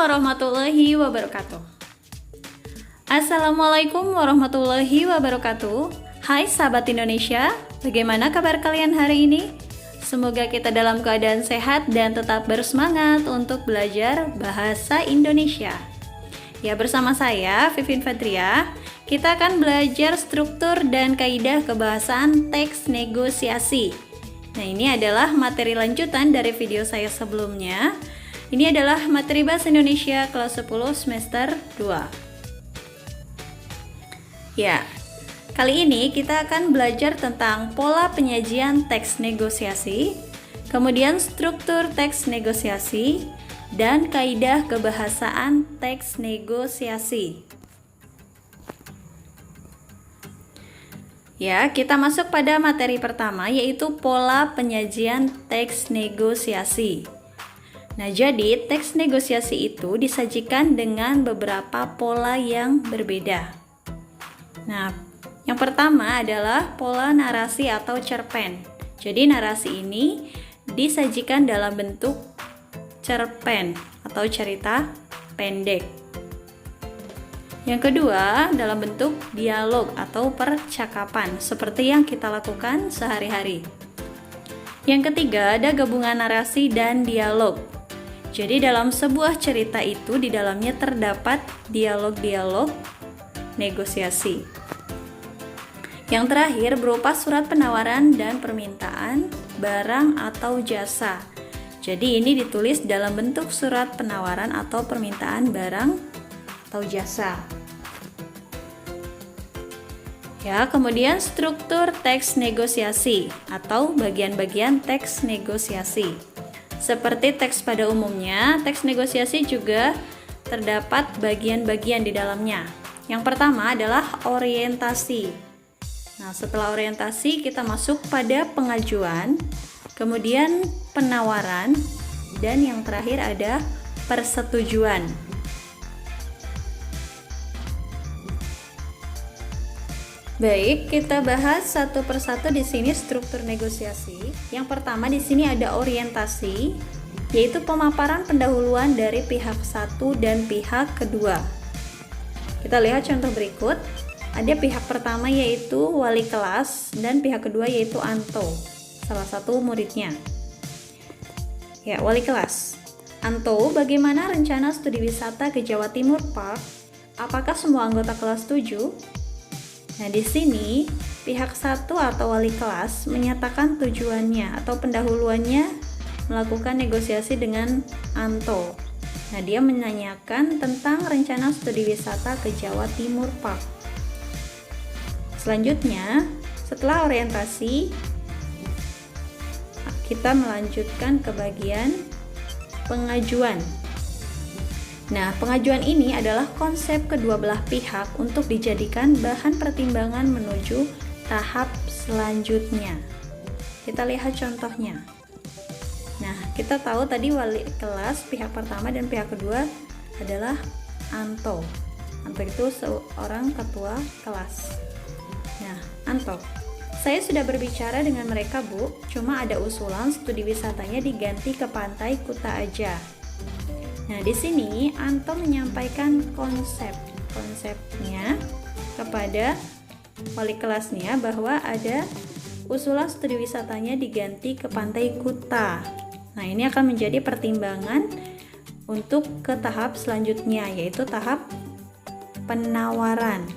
warahmatullahi wabarakatuh. Assalamualaikum warahmatullahi wabarakatuh. Hai sahabat Indonesia, bagaimana kabar kalian hari ini? Semoga kita dalam keadaan sehat dan tetap bersemangat untuk belajar bahasa Indonesia. Ya, bersama saya Vivin Fadria, kita akan belajar struktur dan kaidah kebahasaan teks negosiasi. Nah, ini adalah materi lanjutan dari video saya sebelumnya. Ini adalah materi Bahasa Indonesia kelas 10 semester 2. Ya, kali ini kita akan belajar tentang pola penyajian teks negosiasi, kemudian struktur teks negosiasi, dan kaidah kebahasaan teks negosiasi. Ya, kita masuk pada materi pertama, yaitu pola penyajian teks negosiasi. Nah, jadi teks negosiasi itu disajikan dengan beberapa pola yang berbeda. Nah, yang pertama adalah pola narasi atau cerpen. Jadi narasi ini disajikan dalam bentuk cerpen atau cerita pendek. Yang kedua, dalam bentuk dialog atau percakapan, seperti yang kita lakukan sehari-hari. Yang ketiga, ada gabungan narasi dan dialog. Jadi dalam sebuah cerita itu di dalamnya terdapat dialog-dialog negosiasi. Yang terakhir berupa surat penawaran dan permintaan barang atau jasa. Jadi ini ditulis dalam bentuk surat penawaran atau permintaan barang atau jasa. Ya, kemudian struktur teks negosiasi atau bagian-bagian teks negosiasi. Seperti teks pada umumnya, teks negosiasi juga terdapat bagian-bagian di dalamnya. Yang pertama adalah orientasi. Nah, setelah orientasi kita masuk pada pengajuan, kemudian penawaran, dan yang terakhir ada persetujuan. Baik, kita bahas satu persatu di sini struktur negosiasi. Yang pertama di sini ada orientasi, yaitu pemaparan pendahuluan dari pihak satu dan pihak kedua. Kita lihat contoh berikut. Ada pihak pertama yaitu wali kelas dan pihak kedua yaitu Anto, salah satu muridnya. Ya, wali kelas. Anto, bagaimana rencana studi wisata ke Jawa Timur Park? Apakah semua anggota kelas setuju? Nah, di sini pihak satu atau wali kelas menyatakan tujuannya atau pendahuluannya melakukan negosiasi dengan Anto. Nah, dia menanyakan tentang rencana studi wisata ke Jawa Timur Park. Selanjutnya, setelah orientasi, kita melanjutkan ke bagian pengajuan. Nah, pengajuan ini adalah konsep kedua belah pihak untuk dijadikan bahan pertimbangan menuju tahap selanjutnya. Kita lihat contohnya. Nah, kita tahu tadi wali kelas pihak pertama dan pihak kedua adalah Anto. Anto itu seorang ketua kelas. Nah, Anto, saya sudah berbicara dengan mereka, Bu. Cuma ada usulan studi wisatanya diganti ke Pantai Kuta aja. Nah, di sini Anto menyampaikan konsepnya kepada wali kelasnya bahwa ada usulan studi wisatanya diganti ke Pantai Kuta. Nah, ini akan menjadi pertimbangan untuk ke tahap selanjutnya, yaitu tahap penawaran.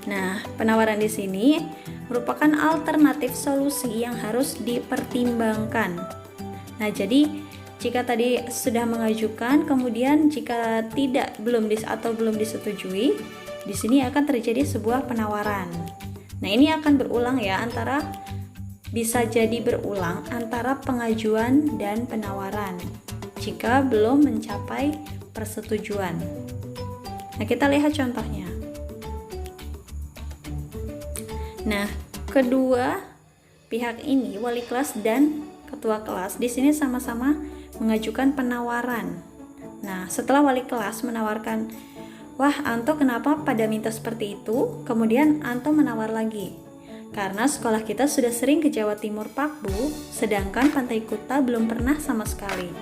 Nah, penawaran di sini merupakan alternatif solusi yang harus dipertimbangkan. Nah, jadi jika tadi sudah mengajukan, kemudian jika belum disetujui, di sini akan terjadi sebuah penawaran. Nah, ini akan berulang ya, bisa jadi berulang antara pengajuan dan penawaran jika belum mencapai persetujuan. Nah, kita lihat contohnya. Nah, kedua pihak ini, wali kelas dan ketua kelas, di sini sama-sama mengajukan penawaran. Nah, setelah wali kelas menawarkan, "Wah, Anto kenapa pada minta seperti itu?" Kemudian Anto menawar lagi. Karena sekolah kita sudah sering ke Jawa Timur Pak Bu, sedangkan Pantai Kuta belum pernah sama sekali.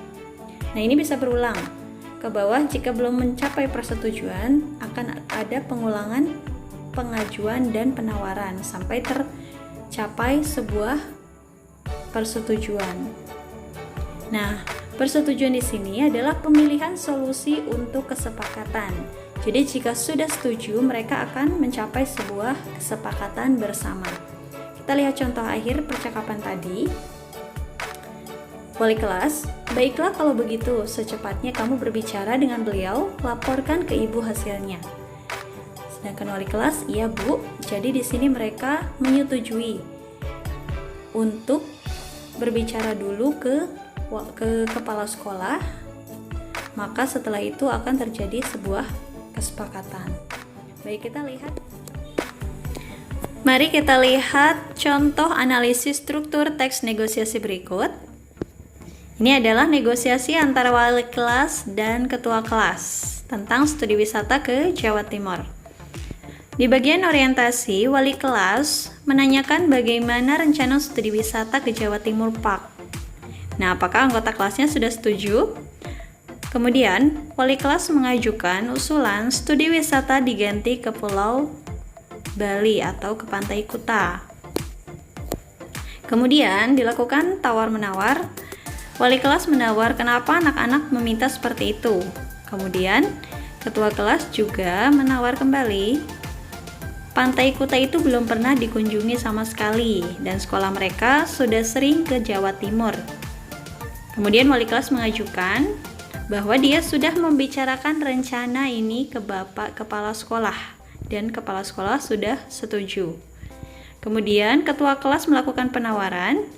Nah, ini bisa berulang. Ke bawah jika belum mencapai persetujuan, akan ada pengulangan pengajuan dan penawaran sampai tercapai sebuah persetujuan. Nah, persetujuan di sini adalah pemilihan solusi untuk kesepakatan. Jadi jika sudah setuju, mereka akan mencapai sebuah kesepakatan bersama. Kita lihat contoh akhir percakapan tadi. Wali kelas, "Baiklah kalau begitu, secepatnya kamu berbicara dengan beliau, laporkan ke ibu hasilnya." Sedangkan wali kelas, "Iya Bu." Jadi di sini mereka menyetujui untuk berbicara dulu ke kepala sekolah, maka setelah itu akan terjadi sebuah kesepakatan. Baik, mari kita lihat contoh analisis struktur teks negosiasi berikut. Ini adalah negosiasi antara wali kelas dan ketua kelas tentang studi wisata ke Jawa Timur. Di bagian orientasi, wali kelas menanyakan bagaimana rencana studi wisata ke Jawa Timur Pak. Nah, apakah anggota kelasnya sudah setuju? Kemudian, wali kelas mengajukan usulan studi wisata diganti ke Pulau Bali atau ke Pantai Kuta. Kemudian, dilakukan tawar-menawar. Wali kelas menawar kenapa anak-anak meminta seperti itu. Kemudian, ketua kelas juga menawar kembali. Pantai Kuta itu belum pernah dikunjungi sama sekali, dan sekolah mereka sudah sering ke Jawa Timur. Kemudian, wali kelas mengajukan bahwa dia sudah membicarakan rencana ini ke Bapak Kepala Sekolah dan Kepala Sekolah sudah setuju. Kemudian ketua kelas melakukan penawaran,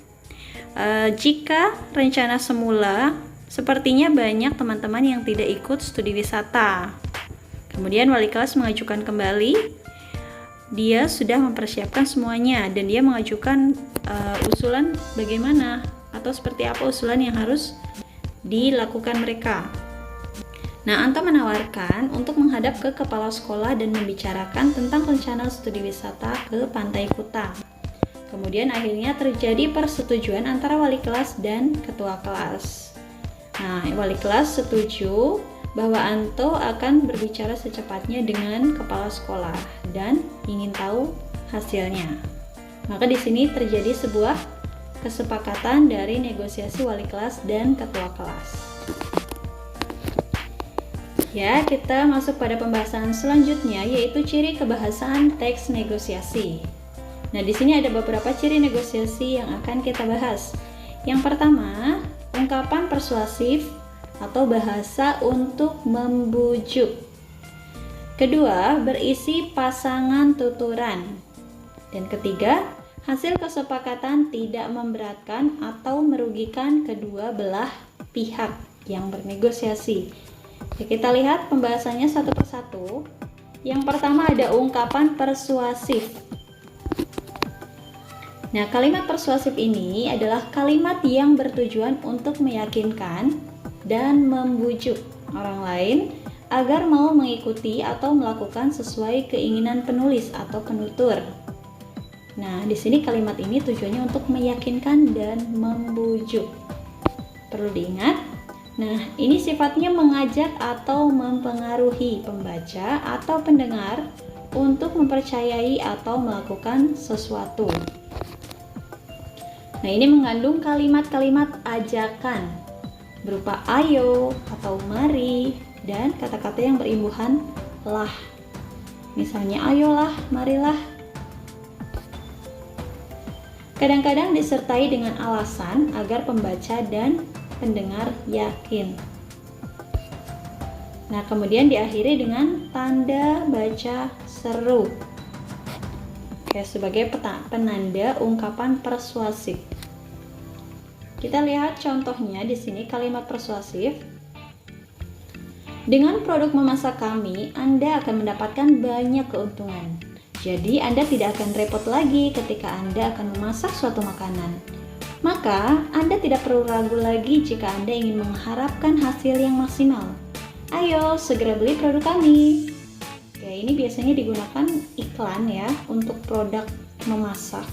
jika rencana semula sepertinya banyak teman-teman yang tidak ikut studi wisata. Kemudian wali kelas mengajukan kembali, dia sudah mempersiapkan semuanya dan dia mengajukan usulan bagaimana atau seperti apa usulan yang harus dilakukan mereka. Nah, Anto menawarkan untuk menghadap ke kepala sekolah dan membicarakan tentang rencana studi wisata ke Pantai Kuta. Kemudian akhirnya terjadi persetujuan antara wali kelas dan ketua kelas. Nah, wali kelas setuju bahwa Anto akan berbicara secepatnya dengan kepala sekolah dan ingin tahu hasilnya. Maka di sini terjadi sebuah kesepakatan dari negosiasi wali kelas dan ketua kelas. Ya, kita masuk pada pembahasan selanjutnya, yaitu ciri kebahasaan teks negosiasi. Nah, di sini ada beberapa ciri negosiasi yang akan kita bahas. Yang pertama, ungkapan persuasif atau bahasa untuk membujuk. Kedua, berisi pasangan tuturan. Dan ketiga, hasil kesepakatan tidak memberatkan atau merugikan kedua belah pihak yang bernegosiasi. Ya, kita lihat pembahasannya satu persatu. Yang pertama ada ungkapan persuasif. Nah, kalimat persuasif ini adalah kalimat yang bertujuan untuk meyakinkan dan membujuk orang lain agar mau mengikuti atau melakukan sesuai keinginan penulis atau penutur. Nah, di sini kalimat ini tujuannya untuk meyakinkan dan membujuk. Perlu diingat. Nah, ini sifatnya mengajak atau mempengaruhi pembaca atau pendengar untuk mempercayai atau melakukan sesuatu. Nah, ini mengandung kalimat-kalimat ajakan berupa ayo atau mari dan kata-kata yang berimbuhan lah. Misalnya ayolah, marilah. Kadang-kadang disertai dengan alasan agar pembaca dan pendengar yakin. Nah, kemudian diakhiri dengan tanda baca seru. Oke, sebagai penanda ungkapan persuasif. Kita lihat contohnya di sini kalimat persuasif. Dengan produk memasak kami, Anda akan mendapatkan banyak keuntungan. Jadi, Anda tidak akan repot lagi ketika Anda akan memasak suatu makanan. Maka, Anda tidak perlu ragu lagi jika Anda ingin mengharapkan hasil yang maksimal. Ayo segera beli produk kami. Oke, ini biasanya digunakan iklan ya untuk produk memasak.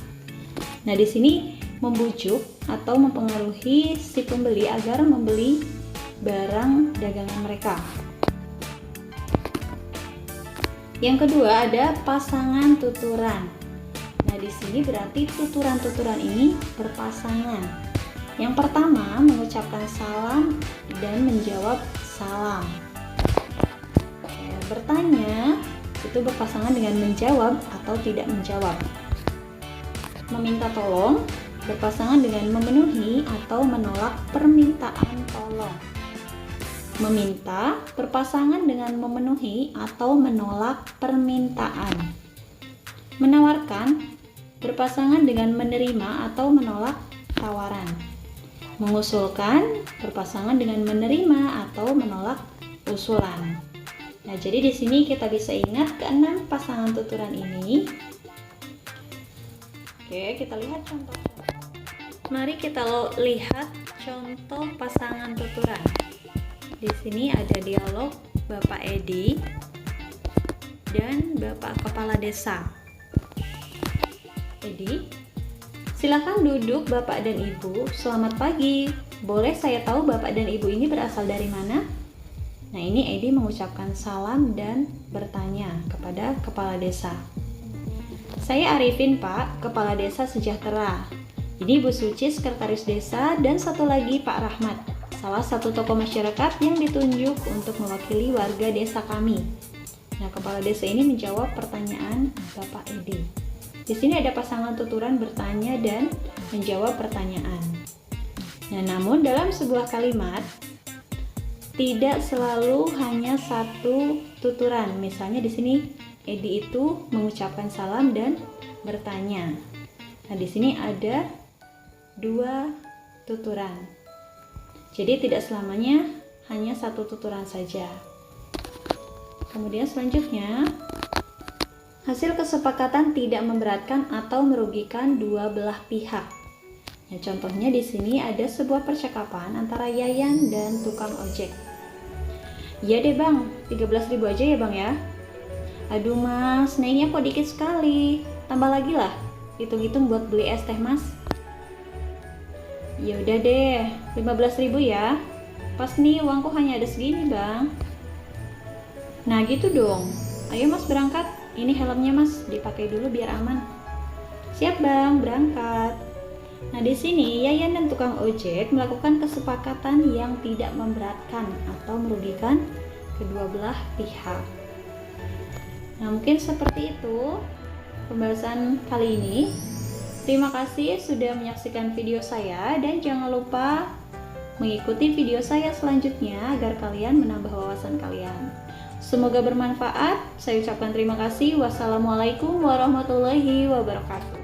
Nah, di sini membujuk atau mempengaruhi si pembeli agar membeli barang dagangan mereka. Yang kedua ada pasangan tuturan. Nah, di sini berarti tuturan-tuturan ini berpasangan. Yang pertama mengucapkan salam dan menjawab salam. Bertanya itu berpasangan dengan menjawab atau tidak menjawab. Meminta tolong berpasangan dengan memenuhi atau menolak permintaan tolong. Meminta berpasangan dengan memenuhi atau menolak permintaan. Menawarkan berpasangan dengan menerima atau menolak tawaran. Mengusulkan berpasangan dengan menerima atau menolak usulan. Nah, jadi di sini kita bisa ingat keenam pasangan tuturan ini. Oke, kita lihat contohnya. Mari kita lihat contoh pasangan tuturan. Di sini ada dialog Bapak Edi dan Bapak Kepala Desa. Edi, silakan duduk Bapak dan Ibu. Selamat pagi. Boleh saya tahu Bapak dan Ibu ini berasal dari mana? Nah, ini Edi mengucapkan salam dan bertanya kepada Kepala Desa. Saya Arifin, Pak, Kepala Desa Sejahtera. Ini Bu Suci, Sekretaris Desa, dan satu lagi Pak Rahmat, salah satu tokoh masyarakat yang ditunjuk untuk mewakili warga desa kami. Nah, Kepala Desa ini menjawab pertanyaan Bapak Edi. Di sini ada pasangan tuturan bertanya dan menjawab pertanyaan. Nah, namun dalam sebuah kalimat tidak selalu hanya satu tuturan. Misalnya di sini Edi itu mengucapkan salam dan bertanya. Nah, di sini ada dua tuturan. Jadi tidak selamanya hanya satu tuturan saja. Kemudian selanjutnya, hasil kesepakatan tidak memberatkan atau merugikan dua belah pihak. Nah, contohnya di sini ada sebuah percakapan antara Yayan dan tukang ojek. Iya deh bang, 13.000 aja ya bang ya. Aduh mas, naiknya kok dikit sekali. Tambah lagi lah, hitung-hitung buat beli es teh mas. Ya udah deh, 15.000 ya. Pas nih uangku hanya ada segini bang. Nah gitu dong. Ayo mas berangkat. Ini helmnya mas, dipakai dulu biar aman. Siap bang, berangkat. Nah, di sini Yayan dan tukang ojek melakukan kesepakatan yang tidak memberatkan atau merugikan kedua belah pihak. Nah, mungkin seperti itu pembahasan kali ini. Terima kasih sudah menyaksikan video saya dan jangan lupa mengikuti video saya selanjutnya agar kalian menambah wawasan kalian. Semoga bermanfaat. Saya ucapkan terima kasih. Wassalamualaikum warahmatullahi wabarakatuh.